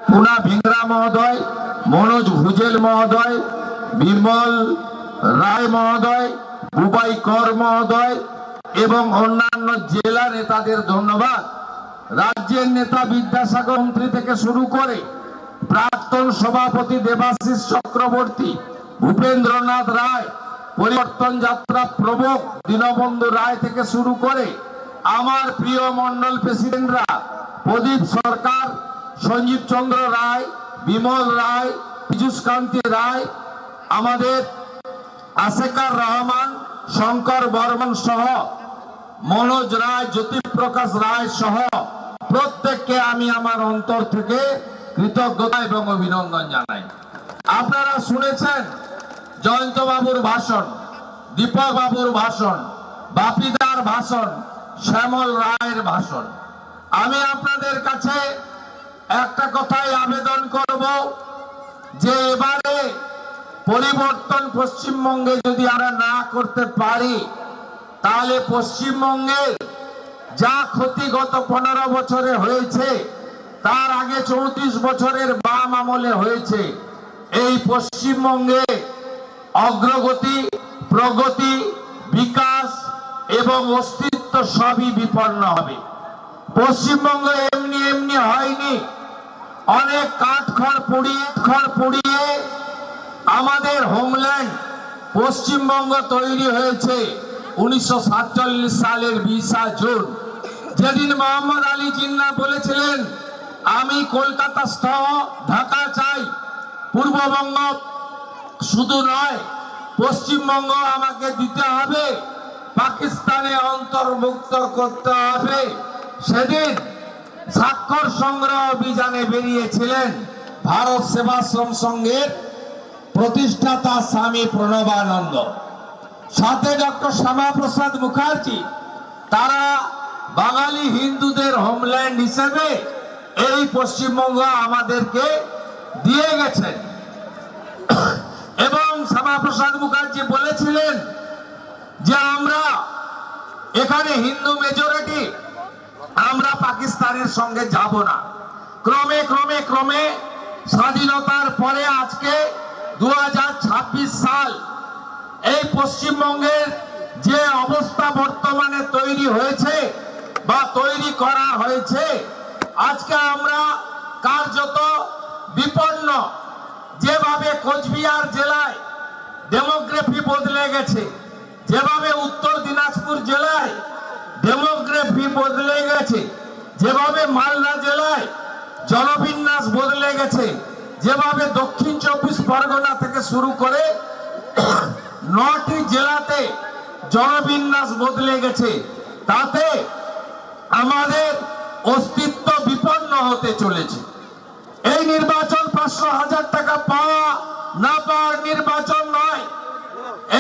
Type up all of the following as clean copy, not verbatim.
পুনা ভিংরা মহোদয়, মনোজ ভুজেল মহোদয়, বিমল রায় মহোদয়, বুবাই কর মহোদয় এবং অন্যান্য জেলা নেতাদের ধন্যবাদ। রাজ্যের নেতা বিদ্যাসাগর মন্ত্রী থেকে শুরু করে প্রাক্তন সভাপতি দেবাশিস চক্রবর্তী, ভূপেন্দ্রনাথ রায়, পরিবর্তন যাত্রা প্রবক দীনবন্ধু রায় থেকে শুরু করে আমার প্রিয় মন্ডল প্রেসিডেন্টরা প্রদীপ সরকার, সঞ্জীব চন্দ্র রায়, বিমল রায়, পীযুষ কান্তি রায়, আমাদের আশেকার রহমান, শঙ্কর বর্মন সহ মনোজ রায়, জ্যোতিপ্রকাশ রায় সহ প্রত্যেককে আমি আমার অন্তর থেকে কৃতজ্ঞতা এবং অভিনন্দন জানাই। আপনারা শুনেছেন জয়ন্ত বাবুর ভাষণ, দীপক বাবুর ভাষণ, বাপিদার ভাষণ, শ্যামল রায়ের ভাষণ। আমি আপনাদের কাছে একটা কথাই আবেদন করব যে এবারে পরিবর্তন পশ্চিমবঙ্গে যদি আমরা না করতে পারি তাহলে পশ্চিমবঙ্গের যা ক্ষতি গত 15 বছরে হয়েছে, তার আগে 34 বছরের বাম আমলে হয়েছে, এই পশ্চিমবঙ্গে অগ্রগতি, প্রগতি, বিকাশ এবং অস্তিত্ব সবই বিপন্ন হবে। পশ্চিমবঙ্গ এমনি এমনি হয়নি। অনেক কাঠখড় পুড়িয়ে আমাদের হোমল্যান্ড পশ্চিমবঙ্গ তৈরি হয়েছে 1947 সালের 20 জুন, যেদিন মোহাম্মদ আলী জিন্নাহ বলেছিলেন আমি কলকাতা সহ ঢাকা চাই, পূর্ববঙ্গ শুধু নয় পশ্চিমবঙ্গ আমাকে দিতে হবে, পাকিস্তানে অন্তর্ভুক্ত করতে হবে। সেদিন স্বাক্ষর সংগ্রহ অভিযানে বেরিয়েছিলেন ভারত সেবাশ্রম সংঘের প্রতিষ্ঠাতা স্বামী প্রণবানন্দ, সাথে ডক্টর শ্যামাপ্রসাদ মুখার্জি। তারা বাঙালি হিন্দুদের হোমল্যান্ড হিসেবে এই পশ্চিমবঙ্গ আমাদেরকে দিয়ে গেছেন। এবং শ্যামাপ্রসাদ মুখার্জি বলেছিলেন যে আমরা এখানে হিন্দু মেজরিটি, আমরা পাকিস্তানের সঙ্গে যাব না। ক্রমে ক্রমে ক্রমে স্বাধীনতার পরে আজকে 2026 সাল, এই পশ্চিমবঙ্গের যে অবস্থা বর্তমানে তৈরি হয়েছে বা তৈরি করা হয়েছে, আজকে আমরা কার্যত বিপন্ন। যেভাবে কোচবিহার জেলায় ডেমোগ্রাফি বদলে গেছে, যেভাবে উত্তর দিনাজপুর জেলায় ডেমোগ্রাফি বদলে গেছে, যেভাবে মালদা জেলায় জনবিন্যাস বদলে গেছে, যেভাবে দক্ষিণ 24 পরগনা থেকে শুরু করে 9টি জেলাতে জনবিন্যাস বদলে গেছে, তাতে আমাদের অস্তিত্ব বিপন্ন হতে চলেছে। এই নির্বাচন 500,000 টাকা পাওয়া না পাওয়ার নির্বাচন নয়,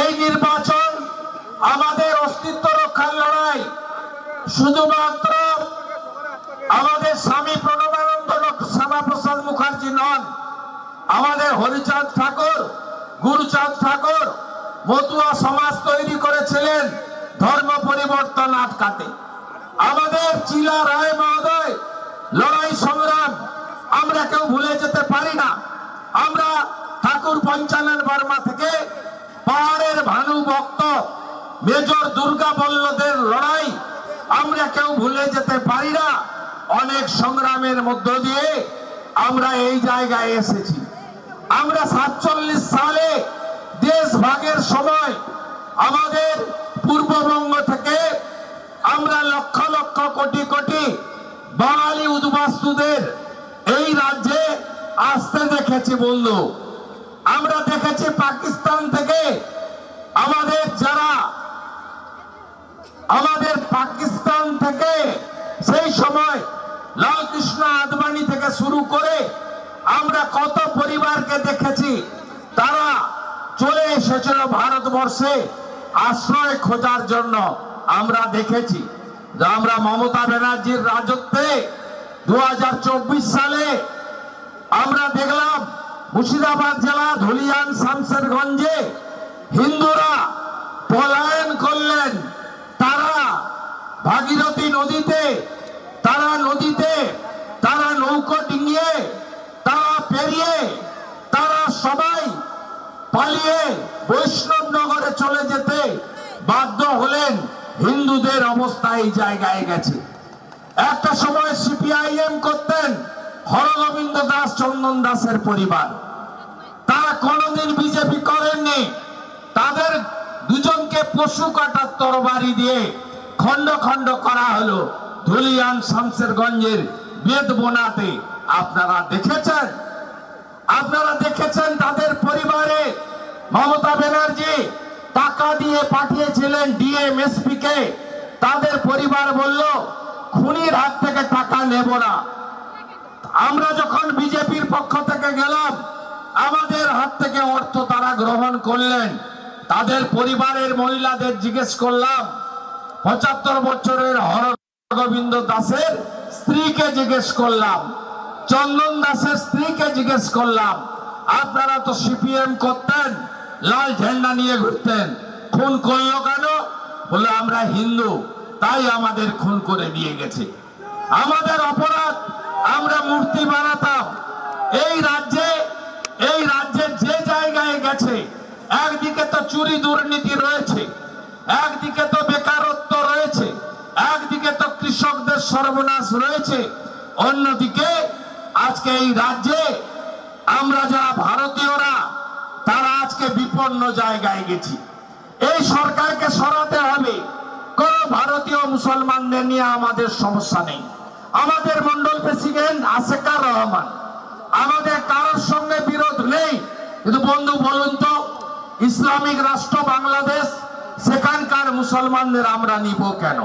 এই নির্বাচন আমাদের অস্তিত্ব রক্ষার লড়াই। শুধুমাত্র আমাদের স্বামী প্রণবানন্দ, শ্যামাপ্রসাদ মুখার্জি নন, আমাদের হরিচাঁদ ঠাকুর, গুরুচাঁদ ঠাকুর মতুয়া সমাজ তৈরি করেছিলেন ধর্ম পরিবর্তন আটকাতে। আমাদের চিলা রায় মহোদয় লড়াই সংগ্রাম আমরা কেউ ভুলে যেতে পারি না। আমরা ঠাকুর পঞ্চানন বর্মা থেকে পাহাড়ের ভানু ভক্ত মেজর দুর্গা বল্লভের লড়াই আমরা কেউ ভুলে যেতে পারি না। অনেক সংগ্রামের মধ্য দিয়ে আমরা এই জায়গায় এসেছি। আমরা 47 সালে দেশ ভাগের সময় আমাদের পূর্ববঙ্গ থেকে আমরা লক্ষ লক্ষ কোটি কোটি বাঙালি উদ্বাস্তুদের এই রাজ্যে আসতে দেখেছি বন্ধু। আমরা দেখেছি পাকিস্তান থেকে আমাদের পাকিস্তান থেকে সেই সময় লালকৃষ্ণ আদবানি থেকে শুরু করে আমরা কত পরিবারকে দেখেছি, তারা চলে এসেছিল ভারতবর্ষে আশ্রয় খোঁজার জন্য। আমরা দেখেছি যে আমরা মমতা ব্যানার্জির রাজত্বে 2024 সালে আমরা দেখলাম মুর্শিদাবাদ জেলা ধুলিয়ান শামশেরগঞ্জে হিন্দুরা পলায়ন করলেন। তারা ভাগীরথী নদীতে তারা নৌকো ডিঙিয়ে পালিয়ে বৈষ্ণবনগরে চলে যেতে বাধ্য হলেন। হিন্দুদের অবস্থা এই জায়গায় গেছে। একটা সময় সিপিআইএম করতেন হরগোবিন্দ দাস, চন্দন দাসের পরিবার। তারা কোনোদিন বিজেপি করেননি। তাদের দুজনকে পশু কাটার তরবারি দিয়ে খন্ড খন্ড করা হলো ধুলিয়ান শামসেরগঞ্জের বেদবোনাতে। আপনারা দেখেছেন তাদের পরিবারে মমতা ব্যানার্জি টাকা দিয়ে পাঠিয়েছিলেন ডিএমএসপি কে। তাদের পরিবার বলল খুনির হাত থেকে টাকা নেব না। আমরা যখন বিজেপির পক্ষ থেকে গেলাম, আমাদের হাত থেকে অর্থ তারা গ্রহণ করলেন। তাদের পরিবারের মহিলাদের জিজ্ঞেস করলাম, 75 বছরের হরগোবিন্দ দাসের স্ত্রীকে জিজ্ঞেস করলাম, চন্দন দাসের স্ত্রীকে জিজ্ঞেস করলাম, আপনারা তো সিপিএম করতেন, লাল ঝান্ডা নিয়ে ঘুরতেন, খুন করলো কেন? বলে আমরা হিন্দু, তাই আমাদের খুন করে দিয়ে গেছে। আমাদের অপরাধ, আমরা মূর্তি বানাতাম। এই রাজ্যের যে জায়গায় গেছে, একদিকে তো চুরি দুর্নীতি রয়েছে, একদিকে তো বেকারত্ব রয়েছে, একদিকে তো কৃষকদের সর্বনাশ রয়েছে, অন্যদিকে আজকে এই রাজ্যে আমরা যারা ভারতীয়রা তারা আজকে বিপন্ন জায়গায় গেছি। এই সরকারকে সরাতে হবে। কোন ভারতীয় মুসলমানদের নিয়ে আমাদের সমস্যা নেই। আমাদের মন্ডল প্রেসিডেন্ট আশেকার রহমান, আমাদের কারোর সঙ্গে বিরোধ নেই। কিন্তু বন্ধু বলুন তো, ইসলামিক রাষ্ট্র বাংলাদেশ, সেখানকার মুসলমানদের আমরা নিব কেন?